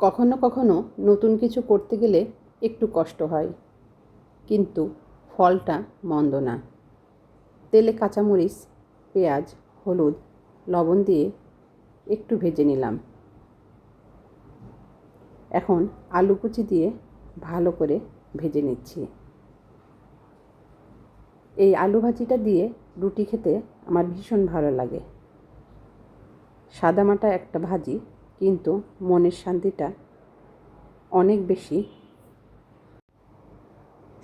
কখনো কখনো নতুন কিছু করতে গেলে একটু কষ্ট হয়, কিন্তু ফলটা মন্দ না। তেলে কাঁচামরিচ, পেঁয়াজ, হলুদ, লবণ দিয়ে একটু ভেজে নিলাম। এখন আলু কুচি দিয়ে ভালো করে ভেজে নিচ্ছি। এই আলু ভাজিটা দিয়ে রুটি খেতে আমার ভীষণ ভালো লাগে। সাদামাটা একটা ভাজি, কিন্তু মনের শান্তিটা অনেক বেশি।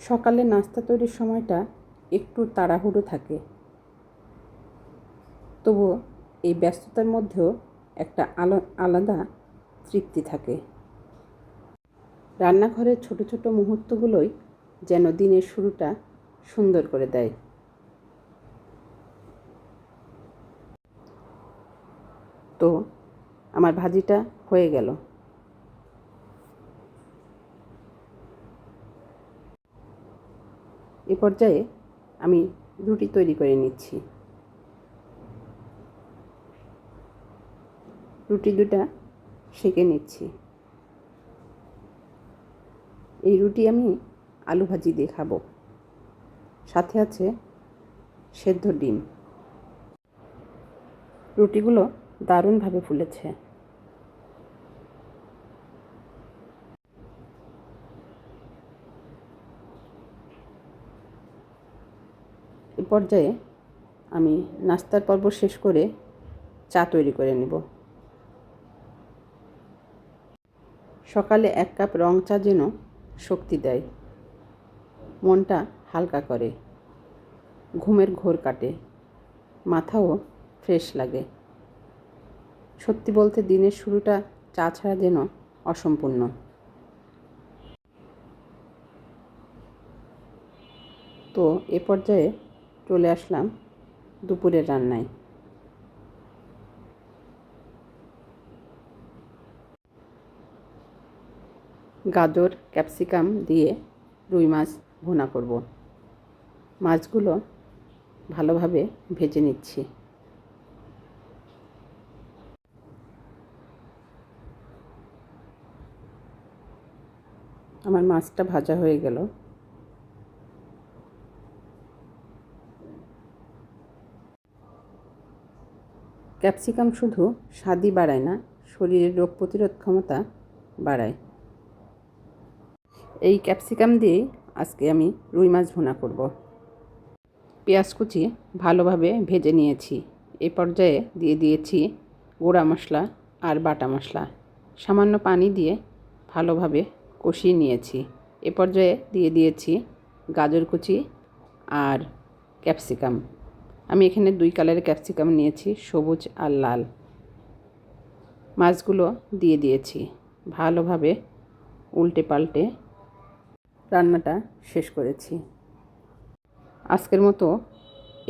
সকালে নাস্তা তৈরির সময়টা একটু তাড়াহুড়ো থাকে, তবুও এই ব্যস্ততার মধ্যেও একটা আলাদা তৃপ্তি থাকে। রান্নাঘরের ছোট ছোট মুহূর্তগুলোই যেন দিনের শুরুটা সুন্দর করে দেয়। তো আমার ভাজিটা হয়ে গেল। এ পর্যায়ে আমি রুটি তৈরি করে নিচ্ছি। রুটি দুটা সেঁকে নিচ্ছি। এই রুটি আমি আলু ভাজি দিয়ে খাবো। সাথে আছে সেদ্ধ ডিম। রুটিগুলো দারুণভাবে ফুলেছে। এ পর্যায়ে আমি নাস্তার পর্ব শেষ করে চা তৈরি করে নেব। সকালে 1 কাপ রং চা যেন শক্তি দেয়, মনটা হালকা করে, ঘুমের ঘোর কাটে, মাথাও ফ্রেশ লাগে। সত্যি বলতে দিনের শুরুটা চা ছাড়া যেন অসম্পূর্ণ। তো এ পর্যায়ে চলে আসলাম দুপুরের রান্নায়। গাজর, ক্যাপসিকাম দিয়ে রুই মাছ ভুনা করব। মাছগুলো ভালোভাবে ভেজে নিচ্ছি। আমার মাছটা ভাজা হয়ে গেল। ক্যাপসিকাম শুধু স্বাদই বাড়ায় না, শরীরের রোগ প্রতিরোধ ক্ষমতা বাড়ায়। এই ক্যাপসিকাম দিয়েই আজকে আমি রুই মাছ ভুনা করব। পেঁয়াজ কুচি ভালোভাবে ভেজে নিয়েছি। এই পর্যায়ে দিয়ে দিয়েছি গুঁড়া মশলা আর বাটা মশলা। সামান্য পানি দিয়ে ভালোভাবে কষিয়ে নিয়েছি। এ পর্যায়ে দিয়ে দিয়েছি গাজর কুচি আর ক্যাপসিকাম। আমি এখানে 2 কালারের ক্যাপসিকাম নিয়েছি, সবুজ আর লাল। মাছগুলো দিয়ে দিয়েছি। ভালোভাবে উল্টে পাল্টে রান্নাটা শেষ করেছি। আজকের মতো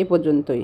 এ পর্যন্তই।